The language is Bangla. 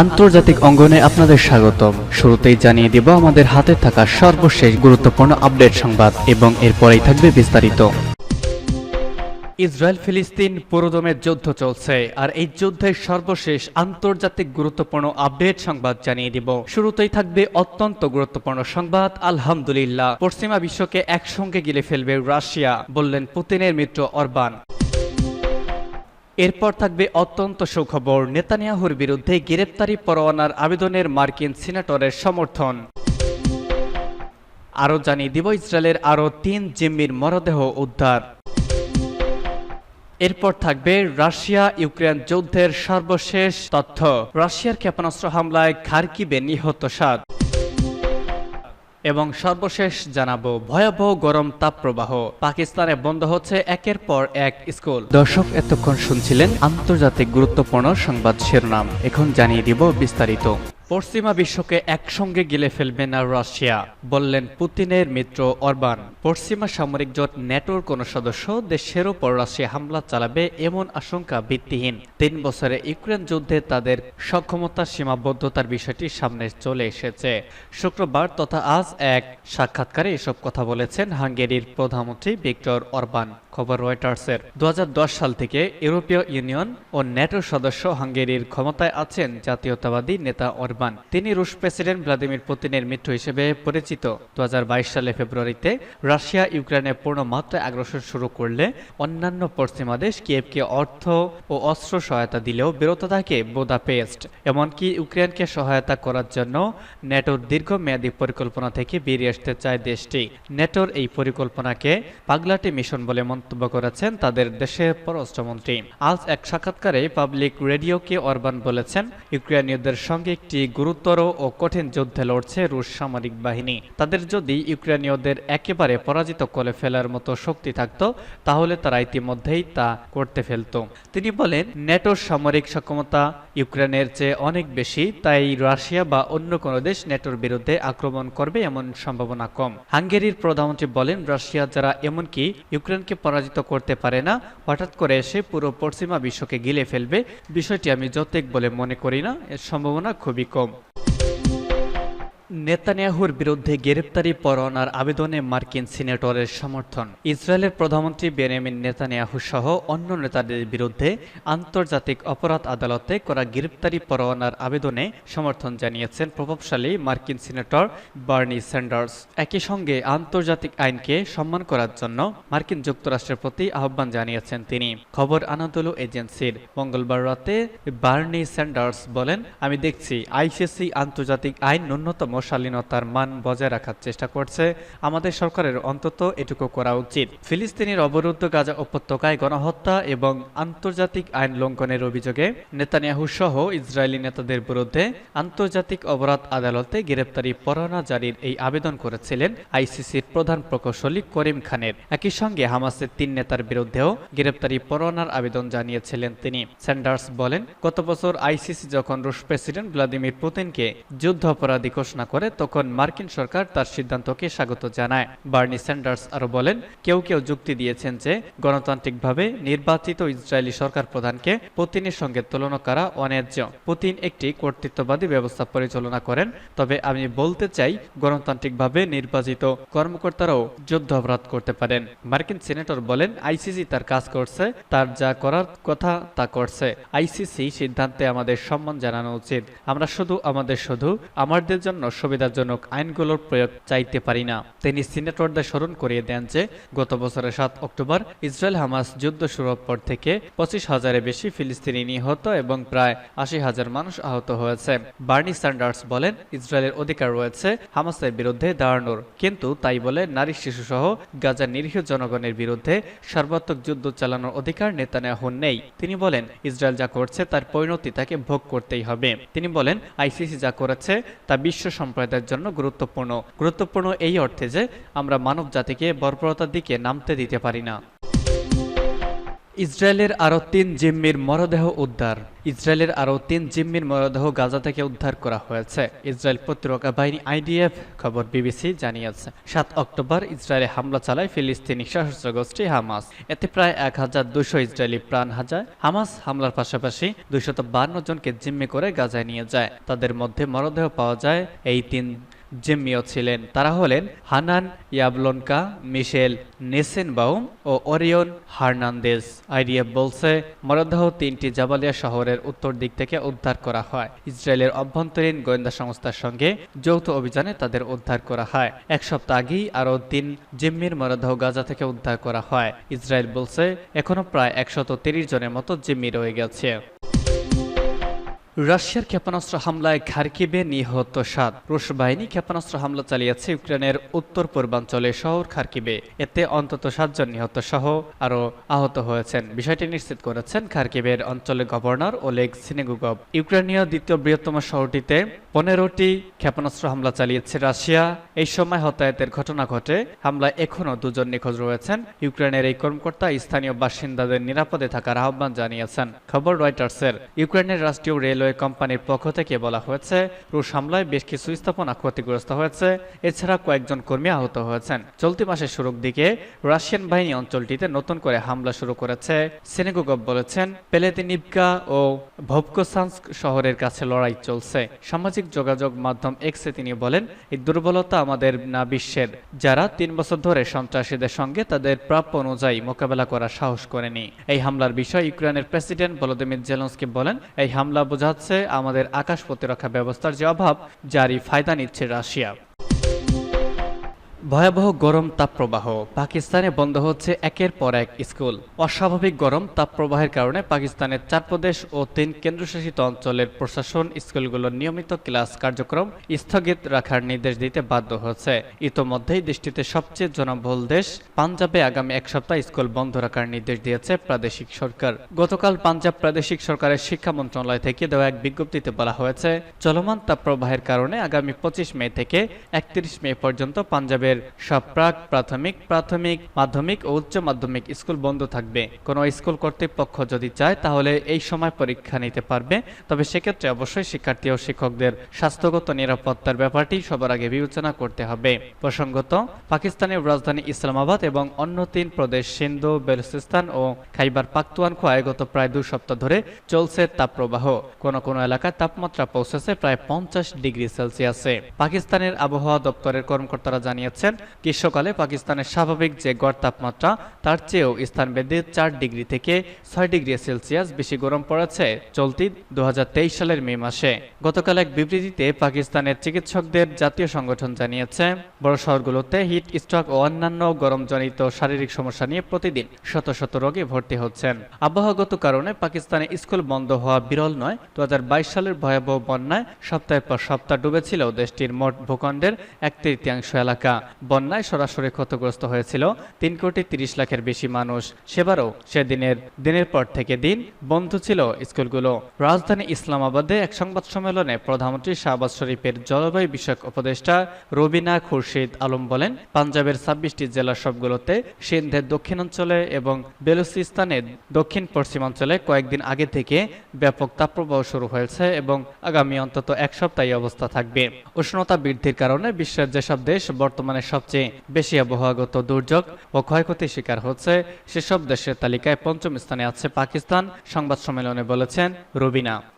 আন্তর্জাতিক অঙ্গনে আপনাদের স্বাগতম। শুরুতেই জানিয়ে দিব আমাদের হাতে থাকা সর্বশেষ গুরুত্বপূর্ণ আপডেট সংবাদ এবং এরপরেই থাকবে বিস্তারিত। ইসরায়েল ফিলিস্তিন পুরোদমে যুদ্ধ চলছে, আর এই যুদ্ধের সর্বশেষ আন্তর্জাতিক গুরুত্বপূর্ণ আপডেট সংবাদ জানিয়ে দিব। শুরুতেই থাকবে অত্যন্ত গুরুত্বপূর্ণ সংবাদ। আলহামদুলিল্লাহ, পশ্চিমা বিশ্বকে একসঙ্গে গিলে ফেলবে রাশিয়া, বললেন পুতিনের মিত্র অরবান। এরপর থাকবে অত্যন্ত সুখবর, নেতানিয়াহুর বিরুদ্ধে গ্রেপ্তারি পরোয়ানার আবেদনের মার্কিন সিনেটরের সমর্থন। আরও জানিয়ে দিব ইসরায়েলের আরও 3 জিম্মির মরদেহ উদ্ধার। এরপর থাকবে রাশিয়া ইউক্রেন যুদ্ধের সর্বশেষ তথ্য। রাশিয়ার ক্ষেপণাস্ত্র হামলায় খার্কিভে নিহত 7। এবং সর্বশেষ জানাবো ভয়াবহ গরম তাপপ্রবাহ, পাকিস্তানে বন্ধ হচ্ছে একের পর এক স্কুল। দর্শক, এতক্ষণ শুনছিলেন আন্তর্জাতিক গুরুত্বপূর্ণ সংবাদ শিরোনাম। এখন জানিয়ে দিব বিস্তারিত। পশ্চিমা বিশ্বকে একসঙ্গে গিলে ফেলবে না রাশিয়া, বললেন পুতিনের মিত্র অরবান। পশ্চিমা সামরিক জোট ন্যাটোর কোন সদস্য দেশের উপর রাশিয়া হামলা চালাবে এমন আশঙ্কা ভিত্তিহীন। 3 বছরে ইউক্রেন যুদ্ধে তাদের সক্ষমতার সীমাবদ্ধতার বিষয়টি সামনে চলে এসেছে। শুক্রবার তথা আজ এক সাক্ষাৎকারে এসব কথা বলেছেন হাঙ্গেরির প্রধানমন্ত্রী ভিক্টর অরবান। খবর রয়টার্সের। 2010 সাল থেকে ইউরোপীয় ইউনিয়ন ও ন্যাটোর সদস্য হাঙ্গেরির ক্ষমতায় আছেন জাতীয়তাবাদী নেতা অরবান। তিনি রুশ প্রেসিডেন্ট ভ্লাদিমির পুতিনের মিত্র হিসেবে পরিচিত। 2022 সালে ফেব্রুয়ারিতে রাশিয়া ইউক্রেনে পূর্ণ মাত্রায় আগ্রাসন শুরু করলে অন্যান্য পশ্চিমা দেশ কিয়েভকে অর্থ ও অস্ত্র সহায়তা দিলেও বিরত থাকে বুদাপেস্ট। এমনকি ইউক্রেনকে সহায়তা করার জন্য ন্যাটোর দীর্ঘমেয়াদী পরিকল্পনা থেকে বেরিয়ে আসতে চায় দেশটি। ন্যাটোর এই পরিকল্পনাকে পাগলাটে মিশন বলে মন্তব্য করেছেন তাদের দেশের পররাষ্ট্রমন্ত্রী। আজ এক সাক্ষাৎকারে পাবলিক রেডিওকে অরবান বলেছেন, ইউক্রেনীয়দের সঙ্গে একটি গুরুতর ও কঠিন যুদ্ধে লড়ছে রুশ সামরিক বাহিনী। তাদের যদি ইউক্রেনীয়দের একেবারে পরাজিত করে ফেলার মতো শক্তি থাকত, তাহলে তারা ইতিমধ্যেই তা করতে ফেলত। তিনি বলেন, ন্যাটোর সামরিক সক্ষমতা ইউক্রেনের চেয়ে অনেক বেশি, তাই রাশিয়া বা অন্য কোনো দেশ ন্যাটোর বিরুদ্ধে আক্রমণ করবে এমন সম্ভাবনা কম। হাঙ্গেরির প্রধানমন্ত্রী বলেন, রাশিয়া যারা এমনকি ইউক্রেনকে পরাজিত করতে পারে না, হঠাৎ করে এসে পুরো পশ্চিমা বিশ্বকে গিলে ফেলবে, বিষয়টি আমি যৌক্তিক বলে মনে করি না, এর সম্ভাবনা খুবই কম। নেতানিয়াহুর বিরুদ্ধে গ্রেপ্তারি পরোয়ানার আবেদনে মার্কিন সিনেটরের সমর্থন। ইসরায়েলের প্রধানমন্ত্রী বেনিয়ামিন নেতানিয়াহু সহ অন্য নেতাদের বিরুদ্ধে আন্তর্জাতিক অপরাধ আদালতে করা গ্রেপ্তারি পরোয়ানার আবেদনে সমর্থন জানিয়েছেন প্রভাবশালী মার্কিন সিনেটর বার্নি স্যান্ডার্স। একই সঙ্গে আন্তর্জাতিক আইনকে সম্মান করার জন্য মার্কিন যুক্তরাষ্ট্রের প্রতি আহ্বান জানিয়েছেন তিনি। খবর আনাদোলু এজেন্সির। মঙ্গলবার রাতে বার্নি স্যান্ডার্স বলেন, আমি দেখছি আইসিসি আন্তর্জাতিক আইন ন্যূনতম শালীনতার মান বজায় রাখার চেষ্টা করছে। আমাদের সরকারের অন্তত এটুকু করা উচিত। ফিলিস্তিনের অবরুদ্ধ গাজা উপত্যকায় গণহত্যা এবং আন্তর্জাতিক আইন লঙ্ঘনের অভিযোগে নেতানিয়াহু সহ ইসরায়েলি নেতাদের বিরুদ্ধে আন্তর্জাতিক অপরাধ আদালতে গ্রেপ্তারি পরোয়ানা জারির এই আবেদন করেছিলেন আইসিসির প্রধান প্রকৌশলী করিম খানের। একই সঙ্গে হামাসের 3 নেতার বিরুদ্ধেও গ্রেপ্তারি পরোয়ানার আবেদন জানিয়েছিলেন তিনি। স্যান্ডার্স বলেন, গত বছর আইসিসি যখন রুশ প্রেসিডেন্ট ভ্লাদিমির পুতিনকে যুদ্ধ অপরাধী ঘোষণা করে, তখন মার্কিন সরকার তার সিদ্ধান্তকে স্বাগত জানায়। বার্নি স্যান্ডার্স আরো বলেন, কেউ কেউ যুক্তি দিয়েছেন যে গণতান্ত্রিকভাবে নির্বাচিত ইসরায়েলি সরকার প্রধানকে পুতিনের সঙ্গে তুলনা করা অন্যায্য। পুতিন একটি কর্তৃত্ববাদী ব্যবস্থা পরিচালনা করেন, তবে আমি বলতে চাই গণতান্ত্রিকভাবে নির্বাচিত কর্মকর্তারাও যুদ্ধ অপরাধ করতে পারেন। মার্কিন সিনেটর বলেন, আইসিসি তার কাজ করছে, তার যা করার কথা তা করছে। আইসিসি সিদ্ধান্তে আমাদের সম্মান জানানো উচিত। আমরা শুধু আমাদের জন্য সুবিধাজনক আইনগুলোর প্রয়োগ চাইতে পারি না। তিনি সিনেটরদের স্মরণ করিয়ে দেন যে গত বছরের 7 অক্টোবর ইসরায়েল হামাস যুদ্ধ শুরুর পর থেকে 25,000-এর বেশি ফিলিস্তিনি নিহত এবং প্রায় 80,000 মানুষ আহত হয়েছে। বার্নি স্যান্ডার্স বলেন, ইসরায়েলের অধিকার রয়েছে হামাসের বিরুদ্ধে দাঁড়ানোর, কিন্তু তাই বলে নারী শিশু সহ গাজার নিরীহ জনগণের বিরুদ্ধে সর্বাত্মক যুদ্ধ চালানোর অধিকার নেতানিয়াহুর নেই। তিনি বলেন, ইসরায়েল যা করছে তার পরিণতি তাকে ভোগ করতেই হবে। তিনি বলেন, আইসিসি যা করেছে তা বিশ্ব সম্প্রদায়ের জন্য গুরুত্বপূর্ণ এই অর্থে যে আমরা মানব জাতিকে বর্বরতার দিকে নামতে দিতে পারি না। ইসরায়েলের আরও ৩ জিম্মির মরদেহ উদ্ধার। ইসরায়েলের আরও ৩ জিম্মির মরদেহ গাজা থেকে উদ্ধার করা হয়েছে। ইসরায়েল প্রতিরক্ষা বাহিনী আইডিএফ খবর বিবিসি জানিয়েছে ৭ অক্টোবর ইসরায়েলে হামলা চালায় ফিলিস্তিনি সশস্ত্র গোষ্ঠী হামাস। এতে প্রায় ১,২০০ ইসরায়েলি প্রাণ হারায়। হামাস হামলার পাশাপাশি ২৫২ জনকে জিম্মি করে গাজায় নিয়ে যায়। তাদের মধ্যে মরদেহ পাওয়া যায় এই ৩ জিম্মিও ছিলেন। তারা হলেন হানান ইয়াবলনকা, মিশেল নেসেনবাউম ও ওরিয়ন হার্নান্দেজ। আইডিএফ বলছে মরদেহ ৩টি জাবালিয়া শহরের উত্তর দিক থেকে উদ্ধার করা হয়। ইসরায়েলের অভ্যন্তরীণ গোয়েন্দা সংস্থার সঙ্গে যৌথ অভিযানে তাদের উদ্ধার করা হয়। এক সপ্তাহ আগেই আরও ৩ জিম্মির মরদেহ গাজা থেকে উদ্ধার করা হয়। ইসরায়েল বলছে এখনো প্রায় ১৩০ জনের মতো জিম্মি রয়ে গেছে। রাশিয়ার ক্ষেপণাস্ত্র হামলায় খার্কিভে নিহত ৭। রুশ বাহিনী ক্ষেপণাস্ত্র হামলা চালিয়েছে ইউক্রেনের উত্তর পূর্বাঞ্চলের শহর খার্কিভে। এতে অন্তত ৭ জন নিহত সহ আরও আহত হয়েছেন। বিষয়টি নিশ্চিত করেছেন খার্কিভের অঞ্চলের গভর্নর ওলেগ সিনেগুগভ। ইউক্রেনীয় দ্বিতীয় বৃহত্তম শহরটিতে ১৫টি ক্ষেপণাস্ত্র হামলা চালিয়েছে রাশিয়া। এই সময় হতাহতের ঘটনা ঘটে। হামলায় এখনও ২ জন নিখোঁজ রয়েছেন। ইউক্রেনের এই কর্মকর্তা স্থানীয় বাসিন্দাদের নিরাপদে থাকার আহ্বান জানিয়েছেন। খবর রয়টার্সের। ইউক্রেনের রাষ্ট্রীয় রেলওয়ে কোম্পানির পক্ষ থেকে বলা হয়েছে রুশ হামলায় বেশ কিছু স্থাপনা ক্ষতিগ্রস্ত হয়েছে। এছাড়া কয়েকজন কর্মী আহত হয়েছেন। চলতি মাসের শুরুর দিকে রাশিয়ান বাহিনী অঞ্চলটিতে নতুন করে হামলা শুরু করেছে। সিনেগুগভ বলেছেন পেলেতিনিভকা ও ভবকোসান্স্ক শহরের কাছে লড়াই চলছে। সামাজিক যোগাযোগ মাধ্যম এক্সে তিনি বলেন এই দুর্বলতা আমাদের না বিশ্বের, যারা ৩ বছর ধরে সন্ত্রাসীদের সঙ্গে তাদের প্রাপ্য অনুযায়ী মোকাবেলা করার সাহস করেনি। এই হামলার বিষয়ে ইউক্রেনের প্রেসিডেন্ট ভলোদিমির জেলেনস্কি বলেন এই হামলা বোঝাচ্ছে আমাদের আকাশ প্রতিরক্ষা ব্যবস্থার যে অভাব, যারই ফায়দা নিচ্ছে রাশিয়া। ভয়াবহ গরম তাপপ্রবাহ। পাকিস্তানে বন্ধ হচ্ছে একের পর এক স্কুল। অস্বাভাবিক গরম তাপপ্রবাহের কারণে পাকিস্তানের ৪ প্রদেশ ও ৩ কেন্দ্রশাসিত অঞ্চলের প্রশাসন স্কুলগুলোর নিয়মিত ক্লাস কার্যক্রম স্থগিত রাখার নির্দেশ দিতে বাধ্য হচ্ছে। ইতোমধ্যেই দেশটিতে সবচেয়ে জনবহুল দেশ পাঞ্জাবে আগামী ১ সপ্তাহ স্কুল বন্ধ রাখার নির্দেশ দিয়েছে প্রাদেশিক সরকার। গতকাল পাঞ্জাব প্রাদেশিক সরকারের শিক্ষা মন্ত্রণালয় থেকে দেওয়া এক বিজ্ঞপ্তিতে বলা হয়েছে চলমান তাপপ্রবাহের কারণে আগামী ২৫ মে থেকে ৩১ মে পর্যন্ত পাঞ্জাবের সব প্রাথমিক, মাধ্যমিক ও উচ্চ মাধ্যমিক স্কুল বন্ধ থাকবে। কোনো স্কুল কর্তৃপক্ষ যদি চায় তাহলে এই সময় পরীক্ষা নিতে পারবে, তবে সেক্ষেত্রে অবশ্যই শিক্ষার্থী ও শিক্ষকদের স্বাস্থ্যগত নিরাপত্তার ব্যাপারটি সবার আগে বিবেচনা করতে হবে। প্রসঙ্গত পাকিস্তানের রাজধানী ইসলামাবাদ এবং অন্য ৩ প্রদেশ সিন্ধু, বেলুচিস্তান ও খাইবার পাখতুনখোয়ায় গত প্রায় ২ সপ্তাহ ধরে চলছে তাপপ্রবাহ। কোনো কোনো এলাকায় তাপমাত্রা পৌঁছেছে প্রায় ৫০ ডিগ্রি সেলসিয়াসে। পাকিস্তানের আবহাওয়া দপ্তরের কর্মকর্তারা জানিয়েছেন গ্রীষ্মকালে পাকিস্তানের স্বাভাবিক যে গড় তাপমাত্রা তার চেয়েও স্থানভেদে ৪ ডিগ্রি থেকে ৬ ডিগ্রি সেলসিয়াস বেশি গরম পড়েছে চলতি ২০২৩ সালের মে মাসে। গতকাল এক বিবৃতিতে পাকিস্তানের চিকিৎসকদের জাতীয় সংগঠন জানিয়েছে বড় শহরগুলোতে হিট স্ট্রোক ও অন্যান্য গরমজনিত শারীরিক সমস্যা নিয়ে প্রতিদিন শত শত রোগী ভর্তি হচ্ছেন। আবহাওয়াগত কারণে পাকিস্তানে স্কুল বন্ধ হওয়া বিরল নয়। ২০২২ সালের ভয়াবহ বন্যায় সপ্তাহের পর সপ্তাহ ডুবেছিল দেশটির মোট ভূখণ্ডের ১/৩ এলাকা। বন্যায় সরাসরি ক্ষতিগ্রস্ত হয়েছিল ৩,৩০,০০,০০০-এর বেশি মানুষ। সেবারও দিনের পর থেকে দিন বন্ধ ছিল স্কুলগুলো। রাজধানী ইসলামাবাদে এক সংবাদ সম্মেলনে প্রধানমন্ত্রী শাহবাজ শরীফের জলবায়ু বিষয়ক উপদেষ্টা রবিনা খুরশিদ আলম বলেন পাঞ্জাবের ২৬টি জেলার সবগুলোতে, সিন্ধের দক্ষিণাঞ্চলে এবং বেলুচিস্তানের দক্ষিণ পশ্চিমাঞ্চলে কয়েকদিন আগে থেকে ব্যাপক তাপপ্রবাহ শুরু হয়েছে এবং আগামী অন্তত ১ সপ্তাহ এই অবস্থা থাকবে। উষ্ণতা বৃদ্ধির কারণে বিশ্বের যেসব দেশ বর্তমানে সবচেয়ে বেশি আবহাওয়াগত দুর্যোগ ও ক্ষয়ক্ষতির শিকার হচ্ছে সেসব দেশের তালিকায় ৫ম স্থানে আছে পাকিস্তান, সংবাদ সম্মেলনে বলেছেন রুবিনা।